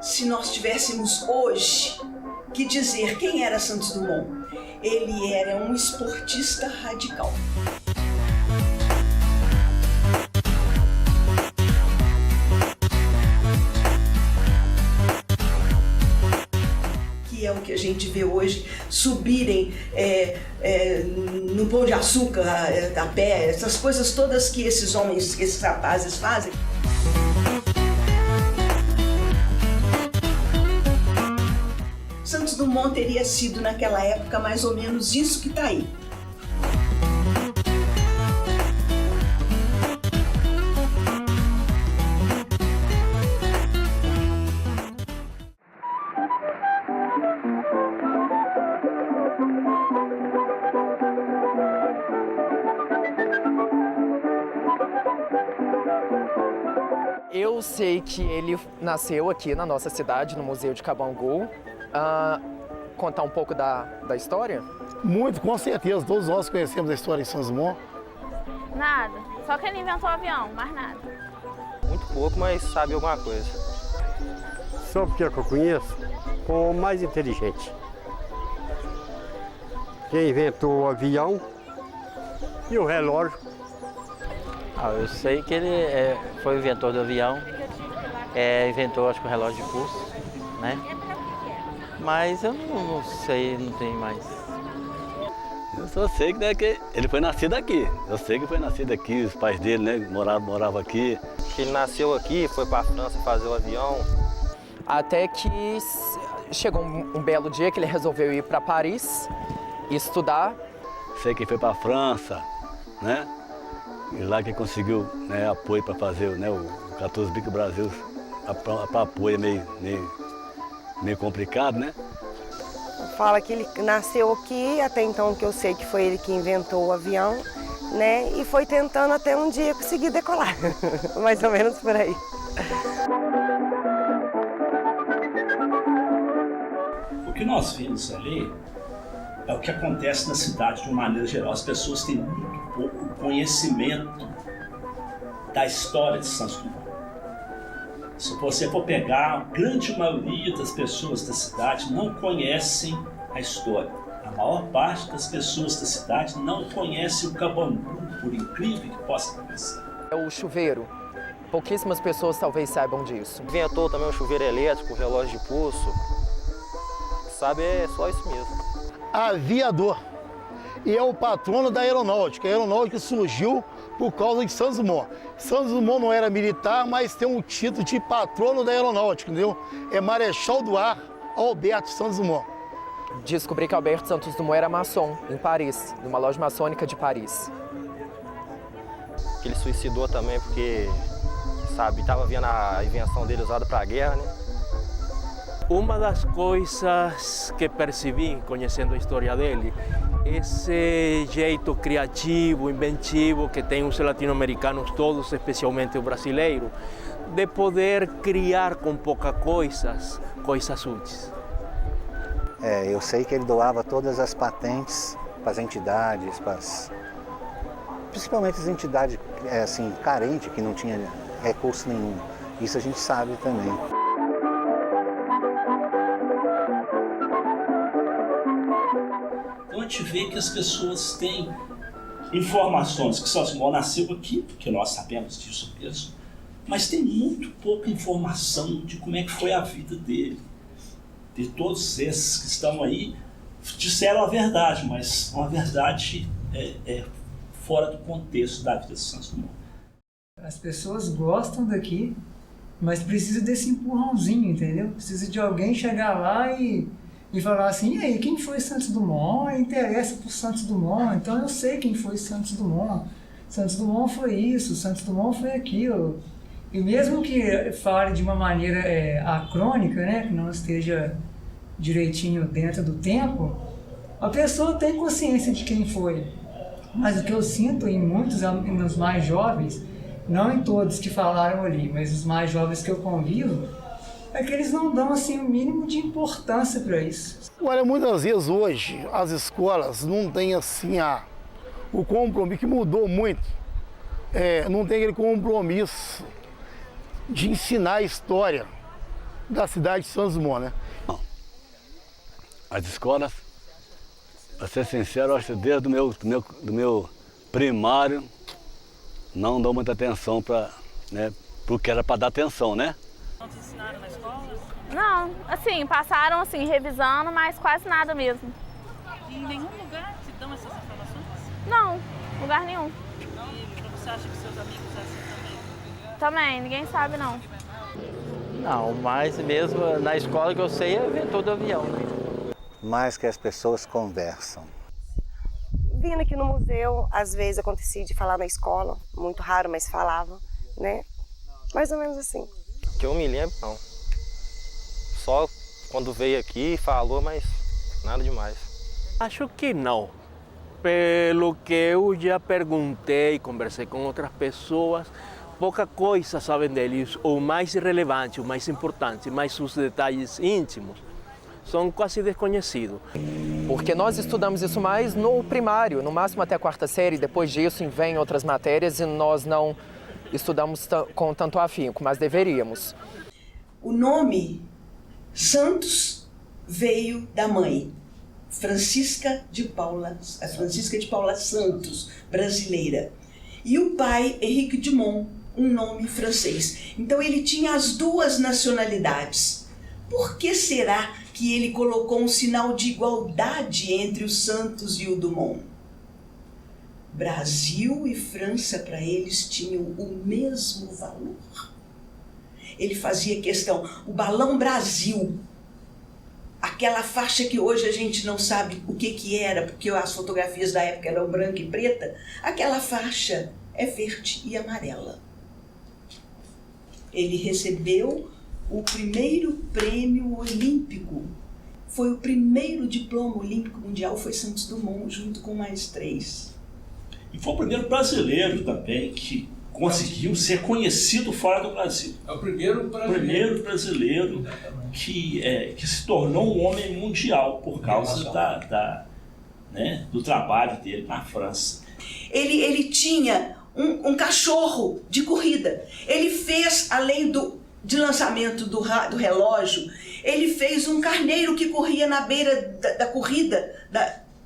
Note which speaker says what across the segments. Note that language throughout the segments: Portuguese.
Speaker 1: Se nós tivéssemos hoje que dizer quem era Santos Dumont, ele era um esportista radical. Que é o que a gente vê hoje, subirem no Pão de Açúcar a pé, essas coisas todas que esses homens, esses rapazes fazem. Santos Dumont teria sido, naquela época, mais ou menos isso que está aí.
Speaker 2: Eu sei que ele nasceu aqui na nossa cidade, no Museu de Cabangu. Contar um pouco da história?
Speaker 3: Muito, com certeza. Todos nós conhecemos a história de Santos Dumont.
Speaker 4: Nada. Só que ele inventou o avião, mais nada.
Speaker 5: Muito pouco, mas sabe alguma coisa.
Speaker 6: Só porque é que eu conheço, o mais inteligente. Quem inventou o avião e o relógio.
Speaker 5: Eu sei que ele foi o inventor do avião, inventou, acho que o relógio de pulso, né? Mas eu não sei, não tem mais.
Speaker 7: Eu só sei que ele foi nascido aqui. Eu sei que foi nascido aqui, os pais dele, né, moravam aqui.
Speaker 5: Ele nasceu aqui, foi para a França fazer o avião.
Speaker 2: Até que chegou um belo dia que ele resolveu ir para Paris estudar. Sei
Speaker 7: que foi para a França, né? E lá que conseguiu, né, apoio para fazer, né, o 14 Bico Brasil. Para apoio é meio complicado, né?
Speaker 8: Fala que ele nasceu aqui, até então que eu sei que foi ele que inventou o avião, né? E foi tentando até um dia conseguir decolar, mais ou menos por aí.
Speaker 9: O que nós vimos ali é o que acontece na cidade de uma maneira geral. As pessoas têm muito pouco conhecimento da história de Santos Dumont. Se você for pegar, a grande maioria das pessoas da cidade não conhecem a história. A maior parte das pessoas da cidade não conhece o Cabangu, por incrível que possa parecer.
Speaker 2: É o chuveiro. Pouquíssimas pessoas talvez saibam disso.
Speaker 5: Inventou também o chuveiro elétrico, o relógio de pulso. Sabe, é só isso mesmo.
Speaker 3: Aviador. E é o patrono da aeronáutica. A aeronáutica surgiu por causa de Santos Dumont. Santos Dumont não era militar, mas tem um título de patrono da aeronáutica, entendeu? É Marechal do Ar Alberto Santos Dumont.
Speaker 2: Descobri que Alberto Santos Dumont era maçom, em Paris, numa loja maçônica de Paris.
Speaker 5: Ele suicidou também porque, sabe, estava vendo a invenção dele usada para a guerra, né?
Speaker 10: Uma das coisas que percebi, conhecendo a história dele, esse jeito criativo, inventivo que tem os latino-americanos todos, especialmente o brasileiro, de poder criar com pouca coisas úteis.
Speaker 11: Eu sei que ele doava todas as patentes para as entidades, principalmente as entidades assim, carentes, que não tinham recurso nenhum. Isso a gente sabe também.
Speaker 9: Então a gente vê que as pessoas têm informações que Santos Dumont nasceu aqui, porque nós sabemos disso mesmo, mas tem muito pouca informação de como é que foi a vida dele. De todos esses que estão aí, disseram a verdade, mas uma verdade fora do contexto da vida de Santos Dumont.
Speaker 12: As pessoas gostam daqui, mas precisa desse empurrãozinho, entendeu? Precisa de alguém chegar lá e falar assim, e aí, quem foi Santos Dumont? Interessa por Santos Dumont, então eu sei quem foi Santos Dumont. Santos Dumont foi isso, Santos Dumont foi aquilo. E mesmo que fale de uma maneira acrônica, né, que não esteja direitinho dentro do tempo, a pessoa tem consciência de quem foi. Mas o que eu sinto em muitos, nos mais jovens, não em todos que falaram ali, mas os mais jovens que eu convivo, é que eles não dão assim, o mínimo de importância para isso.
Speaker 3: Olha, muitas vezes hoje as escolas não têm assim o compromisso, que mudou muito, não tem aquele compromisso de ensinar a história da cidade de Santos Dumont, né?
Speaker 7: As escolas, para ser sincero, eu acho que desde do meu primário não dou muita atenção para, né, porque era para dar atenção, né?
Speaker 4: Não te ensinaram na escola? Não, assim, passaram assim, revisando, mas quase nada mesmo.
Speaker 13: E em nenhum lugar te dão essas informações?
Speaker 4: Não, lugar nenhum.
Speaker 13: E você acha que seus amigos é assim também?
Speaker 4: Também, ninguém sabe não.
Speaker 5: Não, mas mesmo na escola que eu sei é inventor do avião, né?
Speaker 11: Mais que as pessoas conversam.
Speaker 8: Vindo aqui no museu, às vezes acontecia de falar na escola, muito raro, mas falava, né? Mais ou menos assim.
Speaker 14: Que eu me lembro, não. Só quando veio aqui falou, mas nada demais.
Speaker 10: Acho que não. Pelo que eu já perguntei, conversei com outras pessoas, pouca coisa sabem deles. O mais relevante, o mais importante, mas os detalhes íntimos são quase desconhecidos.
Speaker 2: Porque nós estudamos isso mais no primário, no máximo até a 4ª série. Depois disso vem outras matérias e nós não estudamos com tanto afinco, mas deveríamos.
Speaker 1: O nome Santos veio da mãe, Francisca de Paula Santos, brasileira. E o pai, Henrique Dumont, um nome francês. Então ele tinha as duas nacionalidades. Por que será que ele colocou um sinal de igualdade entre o Santos e o Dumont? Brasil e França, para eles, tinham o mesmo valor. Ele fazia questão, o balão Brasil, aquela faixa que hoje a gente não sabe o que era, porque as fotografias da época eram branca e preta, aquela faixa é verde e amarela. Ele recebeu o primeiro prêmio olímpico. Foi o primeiro diploma olímpico mundial, foi Santos Dumont, junto com mais 3.
Speaker 9: E foi o primeiro brasileiro também que conseguiu ser conhecido fora do Brasil.
Speaker 15: É o primeiro brasileiro.
Speaker 9: O primeiro brasileiro que se tornou um homem mundial por causa do trabalho dele na França.
Speaker 1: Ele tinha um cachorro de corrida. Ele fez, além de lançamento do relógio, ele fez um carneiro que corria na beira da corrida.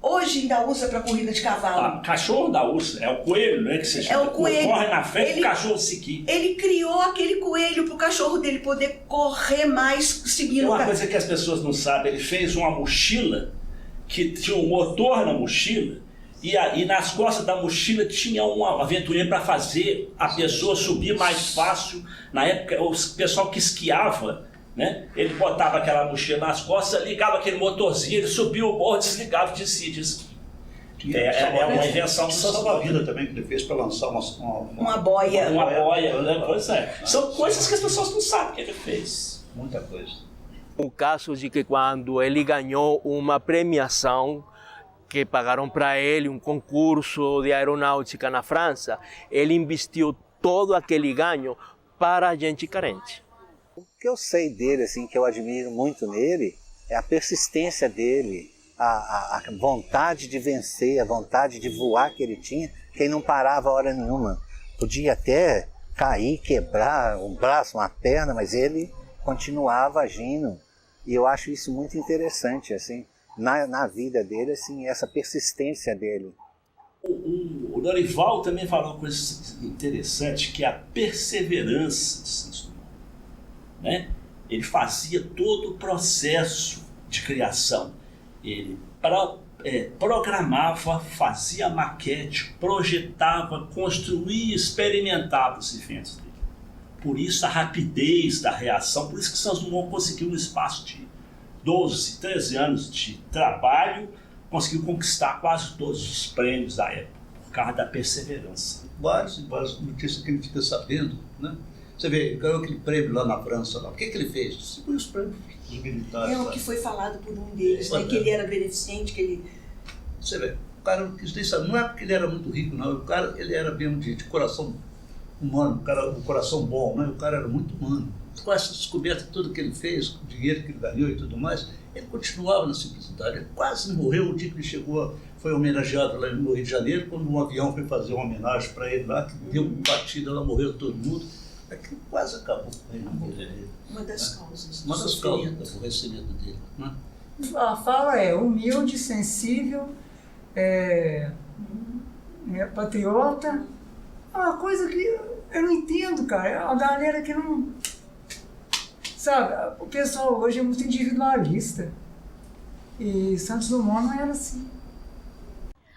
Speaker 1: Hoje ainda usa para corrida de cavalo.
Speaker 9: Cachorro da ursa, é o coelho, né? Que você chama.
Speaker 1: É o coelho.
Speaker 9: Corre na frente, o cachorro seguir.
Speaker 1: Ele criou aquele coelho para o cachorro dele poder correr mais seguindo.
Speaker 9: Uma coisa que as pessoas não sabem, ele fez uma mochila que tinha um motor na mochila e nas costas da mochila tinha uma aventureira para fazer a pessoa subir mais fácil. Na época, o pessoal que esquiava, né? Ele botava aquela mochila nas costas, ligava aquele motorzinho, ele subia o morro, desligava de si. É uma invenção do
Speaker 16: salva-vida também que ele fez para lançar
Speaker 1: uma boia.
Speaker 9: Uma boia, né? Pois é. São coisas que as pessoas não sabem que ele fez.
Speaker 16: Muita coisa.
Speaker 10: O caso de que quando ele ganhou uma premiação que pagaram para ele, um concurso de aeronáutica na França, ele investiu todo aquele ganho para a gente carente.
Speaker 11: O que eu sei dele, assim, que eu admiro muito nele, é a persistência dele, a vontade de vencer, a vontade de voar que ele tinha, que ele não parava a hora nenhuma. Podia até cair, quebrar um braço, uma perna, mas ele continuava agindo. E eu acho isso muito interessante, assim, na vida dele, assim, essa persistência dele.
Speaker 9: O Dorival também falou uma coisa interessante, que é a perseverança de Santos Dumont, né? Ele fazia todo o processo de criação. Ele programava, fazia maquete, projetava, construía, experimentava os eventos dele. Por isso a rapidez da reação, por isso que Santos Dumont conseguiu, no espaço de 12, 13 anos de trabalho, conseguiu conquistar quase todos os prêmios da época, por causa da perseverança.
Speaker 16: várias notícias que ele fica sabendo, né? Você vê, ele ganhou aquele prêmio lá na França. Lá. O que ele fez? Distribuiu os prêmios dos militares.
Speaker 1: É o que foi falado por um deles, né? Que ele era beneficente, que ele...
Speaker 16: Você vê, o cara não quis nem saber. Não é porque ele era muito rico, não. O cara, ele era mesmo de coração humano, o cara, um coração bom, né? O cara era muito humano. Com essa descoberta, tudo que ele fez, o dinheiro que ele ganhou e tudo mais, ele continuava na simplicidade. Ele quase morreu o dia que ele chegou, foi homenageado lá no Rio de Janeiro, quando um avião foi fazer uma homenagem para ele lá, que deu uma batida, lá morreu todo mundo. Aquilo quase acabou com ele.
Speaker 1: Uma das causas.
Speaker 16: Uma das causas do aborrecimento dele. Né?
Speaker 12: A fala é humilde, sensível, patriota. É uma coisa que eu não entendo, cara. É uma galera que não... Sabe, o pessoal hoje é muito individualista. E Santos Dumont não era assim.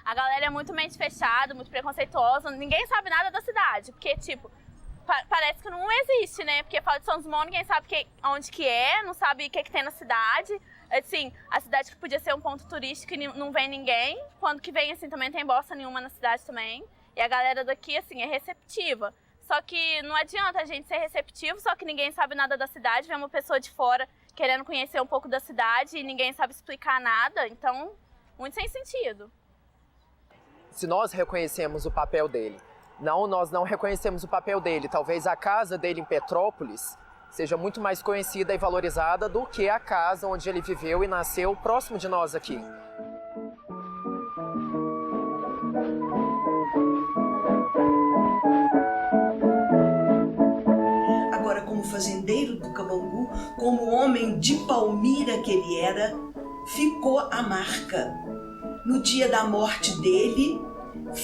Speaker 4: A galera é muito mente fechada, muito preconceituosa. Ninguém sabe nada da cidade. Porque, tipo, parece que não existe, né? Porque fala de Santos Dumont, ninguém sabe onde que é, não sabe o que tem na cidade. Assim, a cidade que podia ser um ponto turístico e não vem ninguém. Quando que vem, assim, também tem bosta nenhuma na cidade também. E a galera daqui, assim, é receptiva. Só que não adianta a gente ser receptivo, só que ninguém sabe nada da cidade. Vem uma pessoa de fora querendo conhecer um pouco da cidade e ninguém sabe explicar nada. Então, muito sem sentido.
Speaker 2: Se nós reconhecemos o papel dele, nós não reconhecemos o papel dele. Talvez a casa dele em Petrópolis seja muito mais conhecida e valorizada do que a casa onde ele viveu e nasceu próximo de nós aqui.
Speaker 1: Agora, como fazendeiro do Cabangu, como homem de Palmira que ele era, ficou a marca. No dia da morte dele,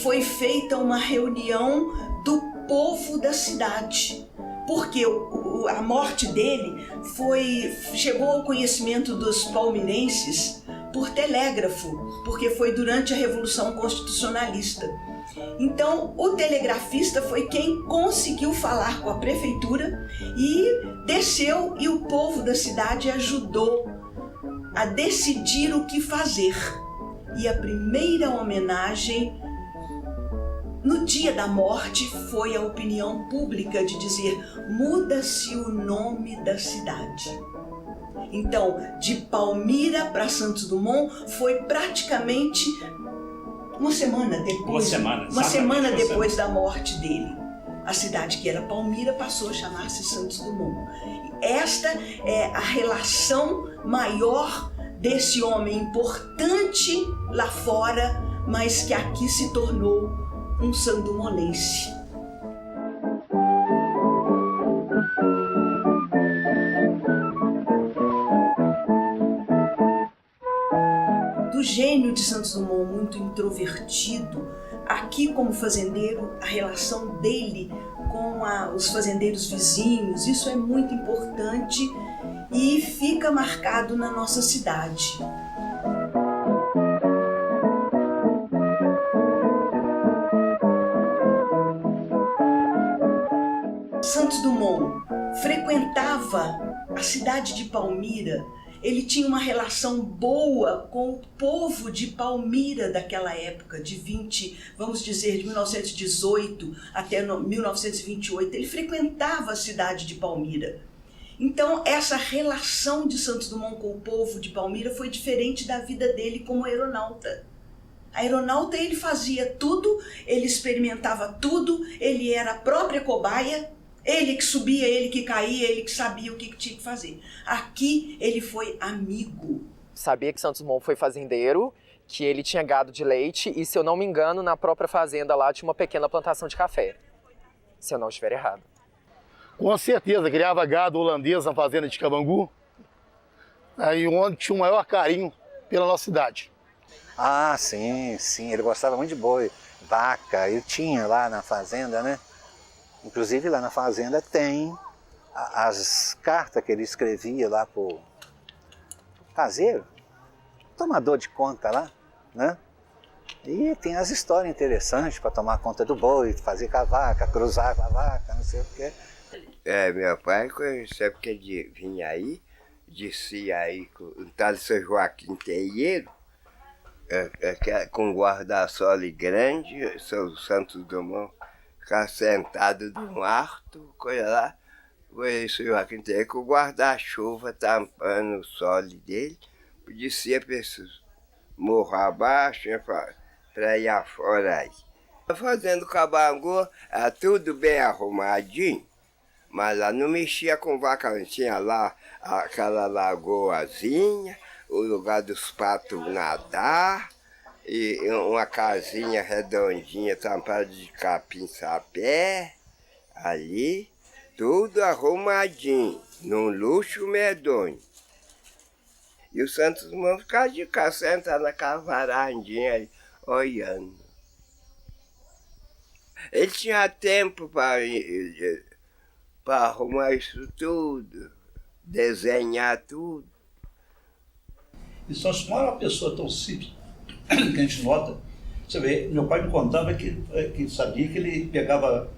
Speaker 1: foi feita uma reunião do povo da cidade. Porque a morte dele chegou ao conhecimento dos palmirenses por telégrafo, porque foi durante a Revolução Constitucionalista. Então, o telegrafista foi quem conseguiu falar com a prefeitura e desceu, e o povo da cidade ajudou a decidir o que fazer. E a primeira homenagem no dia da morte foi a opinião pública de dizer: muda-se o nome da cidade. Então, de Palmira para Santos Dumont foi praticamente uma semana depois da morte dele. A cidade que era Palmira passou a chamar-se Santos Dumont. Esta é a relação maior desse homem importante lá fora, mas que aqui se tornou um sandumonense. Do gênio de Santos Dumont, muito introvertido, aqui como fazendeiro, a relação dele com os fazendeiros vizinhos, isso é muito importante e fica marcado na nossa cidade. Santos Dumont frequentava a cidade de Palmira. Ele tinha uma relação boa com o povo de Palmira daquela época, de 1918 até 1928. Ele frequentava a cidade de Palmira. Então, essa relação de Santos Dumont com o povo de Palmira foi diferente da vida dele como aeronauta. Aeronauta, ele fazia tudo, ele experimentava tudo, ele era a própria cobaia. Ele que subia, ele que caía, ele que sabia o que tinha que fazer. Aqui ele foi amigo.
Speaker 2: Sabia que Santos Dumont foi fazendeiro, que ele tinha gado de leite e, se eu não me engano, na própria fazenda lá tinha uma pequena plantação de café. Se eu não estiver errado.
Speaker 3: Com certeza, criava gado holandês na fazenda de Cabangu, aí onde tinha o maior carinho pela nossa cidade.
Speaker 11: Ah, sim, ele gostava muito de boi, vaca, ele tinha lá na fazenda, né? Inclusive lá na fazenda tem as cartas que ele escrevia lá pro caseiro, tomador de conta lá, né? E tem as histórias interessantes para tomar conta do boi, fazer com a vaca, cruzar com a vaca, não sei o quê.
Speaker 15: Meu pai, sempre que ele vinha aí, descia aí com o tal de São Joaquim Terreiro, com guarda-sol grande, São Santos Dumont ficar sentado no arto, coisa lá. Esse Joaquim Teixeira com o guarda-chuva tampando o sol dele, descia para esses morros abaixo, para ir afora aí. Fazendo Cabangu, tudo bem arrumadinho, mas lá não mexia com vaca, não tinha lá aquela lagoazinha, o lugar dos patos nadar, e uma casinha redondinha tampada de capim-sapé, ali, tudo arrumadinho, num luxo medonho. E o Santos Dumont ficava de cá, sentado naquela varandinha aí, olhando. Ele tinha tempo para arrumar isso tudo, desenhar tudo.
Speaker 16: E Santos Dumont era uma pessoa tão simples, que a gente nota. Você vê, meu pai me contava que sabia que ele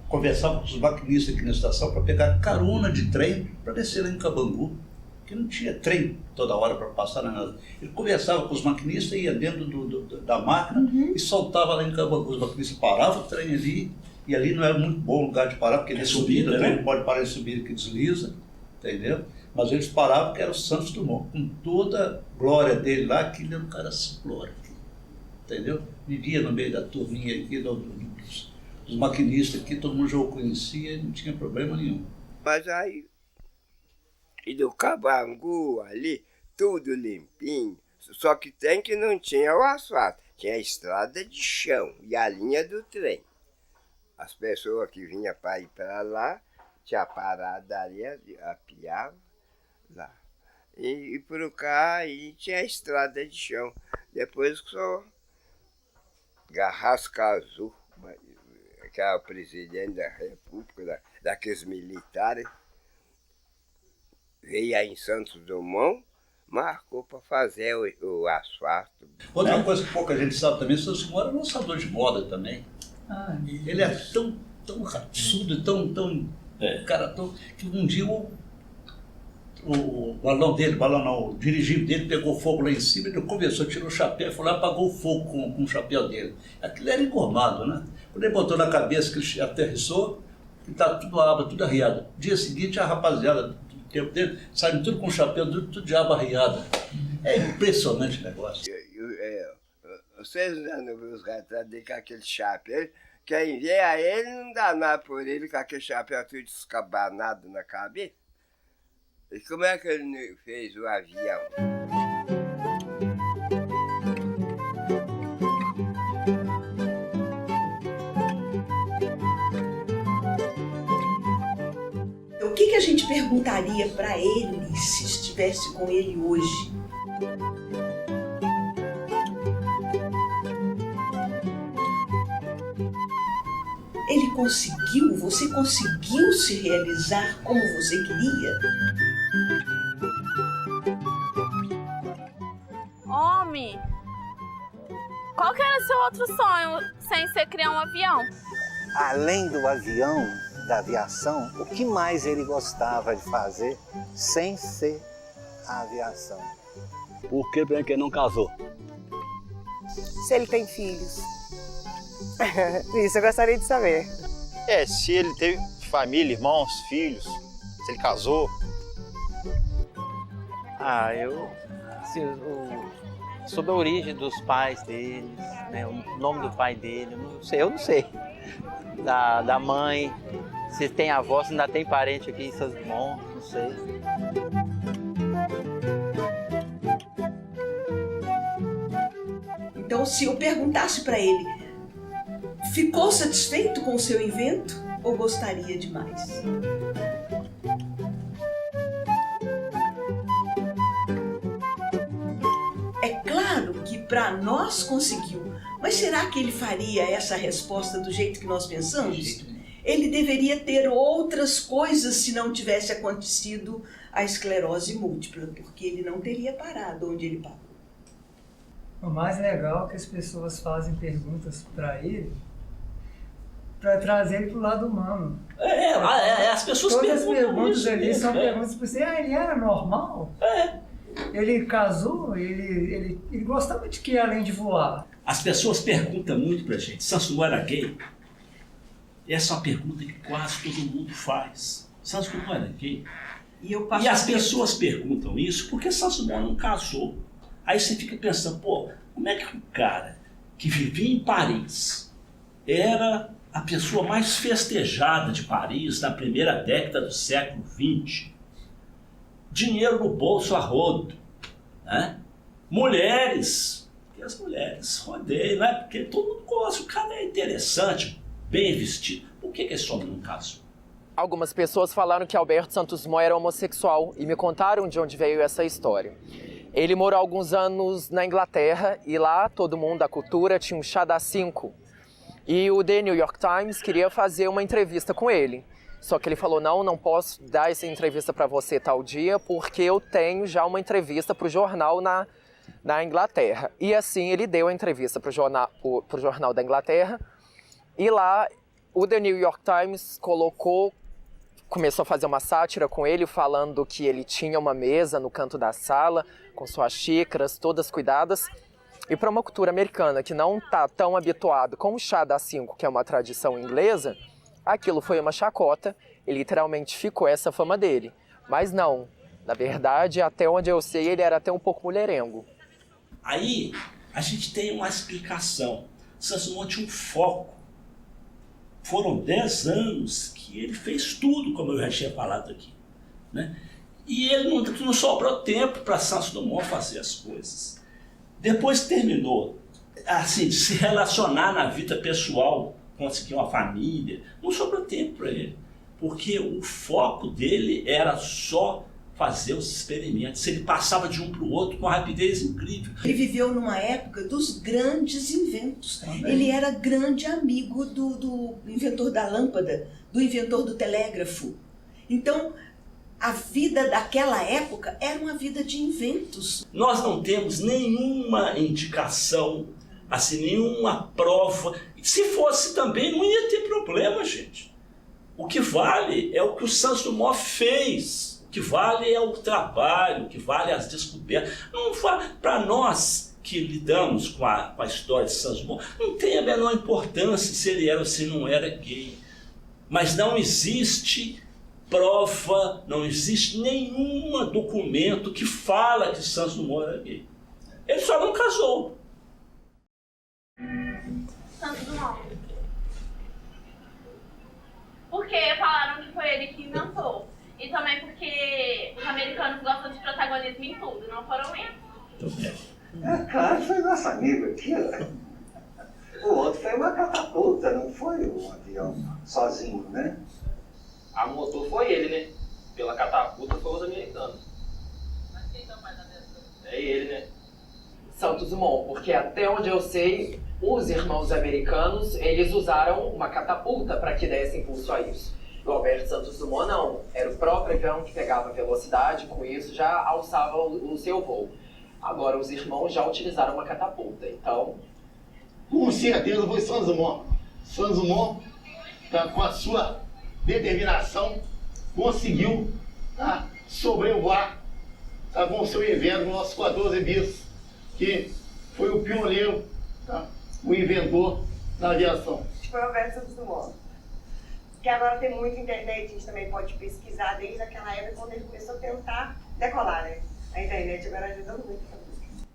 Speaker 16: conversava com os maquinistas aqui na estação para pegar carona de trem para descer lá em Cabangu, que não tinha trem toda hora para passar nada. Ele conversava com os maquinistas, ia dentro da máquina e soltava lá em Cabangu. Os maquinistas paravam o trem ali, e ali não era muito bom lugar de parar, porque ele é subida, o trem não pode parar em subida que desliza, entendeu? Mas eles paravam porque era o Santos Dumont, com toda a glória dele lá, que ele era um cara simplório, entendeu? Vivia no meio da turminha aqui, dos maquinistas aqui, todo mundo já o conhecia e não tinha problema nenhum.
Speaker 15: Mas aí, e do Cabangu ali, tudo limpinho, só que tem que não tinha o asfalto, tinha a estrada de chão e a linha do trem. As pessoas que vinham para ir para lá, tinha parada ali, apiava lá. E por cá aí tinha a estrada de chão. Depois só Garrasco Azul, que era o presidente da República, daqueles militares, veio aí em Santos Dumont, marcou para fazer o asfalto.
Speaker 16: Outra coisa que pouca gente sabe também, o Santos Dumont era lançador de moda também. Ele é tão raçudo, que um dia o balão dele, o dirigível dele pegou fogo lá em cima, ele começou, tirou o chapéu, foi lá e apagou o fogo com o chapéu dele. Aquilo era engomado, né? Quando ele botou na cabeça que ele aterrissou, estava tudo aba, tudo arriado. Dia seguinte, a rapaziada do tempo dele saiu tudo com o chapéu, tudo de aba arriada. É impressionante o negócio.
Speaker 15: Vocês não viram os retratos dele com aquele chapéu? Quem vê a ele não dá nada por ele com aquele chapéu tudo descabanado na cabeça. E como é que ele fez o avião?
Speaker 1: O que a gente perguntaria para ele se estivesse com ele hoje? Ele conseguiu? Você conseguiu se realizar como você queria?
Speaker 4: Homem, qual que era seu outro sonho sem ser criar um avião?
Speaker 11: Além do avião, da aviação, o que mais ele gostava de fazer sem ser a aviação?
Speaker 7: Por que ele não casou?
Speaker 8: Se ele tem filhos. Isso eu gostaria de saber.
Speaker 17: Se ele teve família, irmãos, filhos, se ele casou.
Speaker 5: Sobre a origem dos pais deles, né, o nome do pai dele, eu não sei. Da mãe, se tem avó, se ainda tem parente aqui em Santos Dumont, não sei.
Speaker 1: Então, se eu perguntasse para ele, ficou satisfeito com o seu invento ou gostaria de mais? É claro que para nós conseguiu, mas será que ele faria essa resposta do jeito que nós pensamos? Ele deveria ter outras coisas se não tivesse acontecido a esclerose múltipla, porque ele não teria parado onde ele parou.
Speaker 12: O mais legal é que as pessoas fazem perguntas para ele para trazer ele para o lado humano.
Speaker 16: As pessoas
Speaker 12: todas
Speaker 16: perguntam
Speaker 12: as perguntas
Speaker 16: isso,
Speaker 12: ali são perguntas para você. Ele era normal? Ele casou? Ele gostava de que além de voar?
Speaker 9: As pessoas perguntam muito pra gente, Santos Dumont era gay? Essa é uma pergunta que quase todo mundo faz. Santos Dumont era gay?
Speaker 1: E
Speaker 9: as pessoas perguntam isso porque Santos Dumont não casou. Aí você fica pensando, pô, como é que um cara que vivia em Paris era a pessoa mais festejada de Paris na primeira década do século XX, dinheiro no bolso a rodo, né? Mulheres, porque as mulheres rodeiam, né? Porque todo mundo gosta, o cara é interessante, bem vestido. Por que esse homem não casou?
Speaker 2: Algumas pessoas falaram que Alberto Santos Dumont era homossexual e me contaram de onde veio essa história. Ele morou alguns anos na Inglaterra e lá todo mundo da cultura tinha um chá das 5. E o The New York Times queria fazer uma entrevista com ele. Só que ele falou, não posso dar essa entrevista para você tal dia porque eu tenho já uma entrevista para o jornal na Inglaterra. E assim ele deu a entrevista para o jornal da Inglaterra e lá o The New York Times começou a fazer uma sátira com ele, falando que ele tinha uma mesa no canto da sala, com suas xícaras, todas cuidadas. E para uma cultura americana que não está tão habituada com o chá das 5, que é uma tradição inglesa, aquilo foi uma chacota e literalmente ficou essa fama dele. Mas não, na verdade, até onde eu sei, ele era até um pouco mulherengo.
Speaker 9: Aí a gente tem uma explicação. Santos Dumont tinha um foco. Foram 10 anos que ele fez tudo, como eu já tinha falado aqui, né? E ele não sobrou tempo para Santos Dumont fazer as coisas. Depois terminou, assim, de se relacionar na vida pessoal, conseguir uma família, não sobrou tempo para ele, porque o foco dele era só fazer os experimentos. Ele passava de um para o outro com uma rapidez incrível.
Speaker 1: Ele viveu numa época dos grandes inventos. Também. Ele era grande amigo do inventor da lâmpada, do inventor do telégrafo. Então, a vida daquela época era uma vida de inventos.
Speaker 9: Nós não temos nenhuma indicação, assim, nenhuma prova. Se fosse também, não ia ter problema, gente. O que vale é o que o Santos Dumont fez. O que vale é o trabalho, o que vale é as descobertas. Não vale para nós que lidamos com a história de Santos Dumont, não tem a menor importância se ele era ou se não era gay. Mas não existe prova, não existe nenhum documento que fala que Santos Dumont era gay. Ele só não casou.
Speaker 4: Santos Dumont. Porque falaram que foi ele que inventou. E também porque os americanos gostam de protagonismo em tudo, não foram eles.
Speaker 11: É claro, foi nosso amigo aqui. O outro foi uma catapulta, não foi um avião sozinho, né?
Speaker 14: A motor foi ele, né? Pela catapulta foi os americanos.
Speaker 13: Mas quem então vai dar dessa?
Speaker 14: É ele, né?
Speaker 2: Santos Dumont, porque até onde eu sei, os irmãos americanos, eles usaram uma catapulta para que desse impulso a isso. O Alberto Santos Dumont não, era o próprio avião que pegava velocidade, com isso já alçava o seu voo. Agora os irmãos já utilizaram uma catapulta, então...
Speaker 3: Com certeza foi Santos Dumont. Santos Dumont, com a sua determinação, conseguiu sobrevoar com o seu invento, o nosso 14 bis, que foi o pioneiro, o inventor da aviação.
Speaker 8: Foi o Alberto Santos Dumont. Que agora tem muita internet, a gente também pode pesquisar desde aquela época quando ele começou a tentar decolar, né? A internet agora ajuda muito pra pesquisar.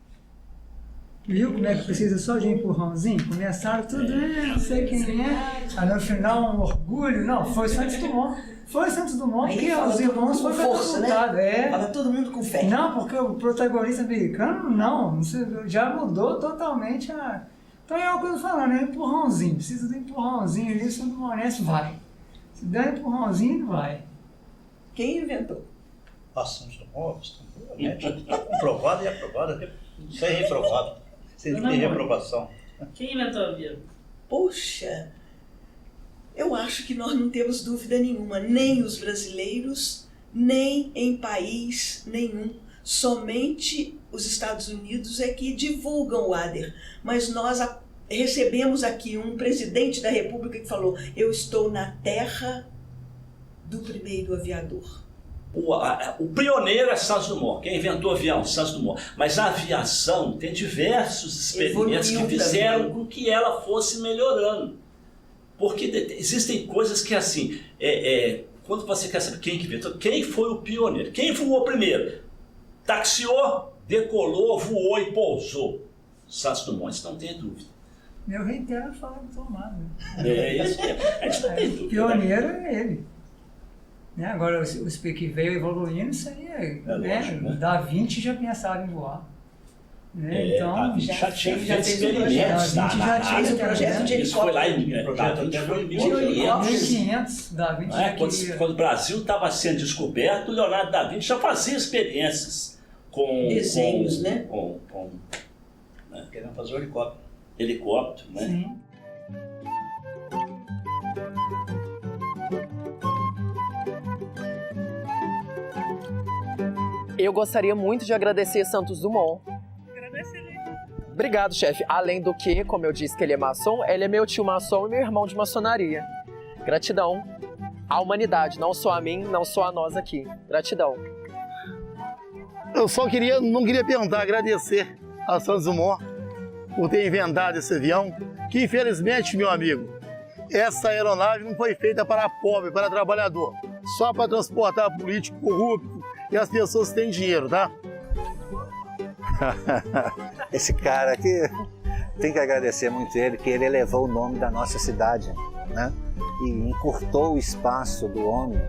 Speaker 12: Viu como é que precisa só de empurrãozinho? Começaram tudo, não sei quem é. Aí no final um orgulho, não, foi Santos Dumont. Foi Santos Dumont, porque os irmãos foram catapultados.
Speaker 1: Né? Fala todo mundo com fé.
Speaker 12: Não, porque o protagonista americano, não, já mudou totalmente a... Então é o que eu tô falando, é empurrãozinho, precisa de um empurrãozinho ali, o Santos Dumont vai. Se der um empurrãozinho, vai.
Speaker 1: Quem inventou?
Speaker 16: Santos Dumont, está comprovado e aprovado, sem reprovado, sem reprovação.
Speaker 13: Quem inventou a avião?
Speaker 1: Poxa, eu acho que nós não temos dúvida nenhuma, nem os brasileiros, nem em país nenhum. Somente os Estados Unidos é que divulgam o ADER, mas nós recebemos aqui um presidente da República que falou: eu estou na terra do primeiro aviador.
Speaker 9: O pioneiro é Santos Dumont, quem inventou o avião, Santos Dumont. Mas a aviação tem diversos experimentos que fizeram com que ela fosse melhorando. Porque existem coisas que assim, quando você quer saber quem que inventou, quem foi o pioneiro, quem voou primeiro, taxiou, decolou, voou e pousou. Santos Dumont, não tem dúvida.
Speaker 12: Meu reitero fala do Tomás.
Speaker 9: É isso mesmo, a gente não tem dúvida.
Speaker 12: O pioneiro é ele. Né? Agora, os que veio evoluindo, isso aí
Speaker 9: lógico, né?
Speaker 12: Da Vinci já pensava em voar. Né? Então,
Speaker 9: Da Vinci já tinha feito experimentos.
Speaker 12: Da Vinci já tinha
Speaker 1: o projeto de
Speaker 9: Isso foi lá
Speaker 1: helicóptero.
Speaker 9: em Da Vinci foi em
Speaker 12: 1500. Da Vinci já queria...
Speaker 9: Quando o Brasil estava sendo descoberto, o Leonardo da Vinci já fazia experiências com
Speaker 1: desenhos, né?
Speaker 16: Querendo fazer o helicóptero.
Speaker 9: Helicóptero, né?
Speaker 12: Sim.
Speaker 2: Eu gostaria muito de agradecer Santos Dumont. Obrigado, chefe. Além do que, como eu disse que ele é maçom, ele é meu tio maçom e meu irmão de maçonaria. Gratidão à humanidade, não só a mim, não só a nós aqui. Gratidão.
Speaker 3: Eu não queria perguntar, agradecer a Santos Dumont por ter inventado esse avião, que infelizmente, meu amigo, essa aeronave não foi feita para pobre, para trabalhador, só para transportar político corrupto e as pessoas que têm dinheiro, tá?
Speaker 11: Esse cara aqui, tem que agradecer muito ele, que ele elevou o nome da nossa cidade, né? E encurtou o espaço do homem.